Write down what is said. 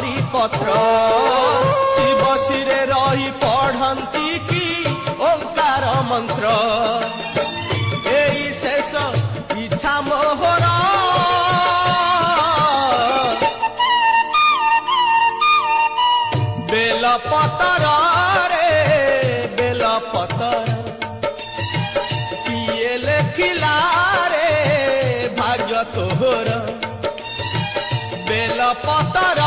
हरि पत्र शिव शिरे रही पढ़ंती की ओंकार मंत्र एई शेष इच्छा मोहर बेल पतर रे बेल पतर किए लेखिला रे भाग्य तोहर बेल पतर।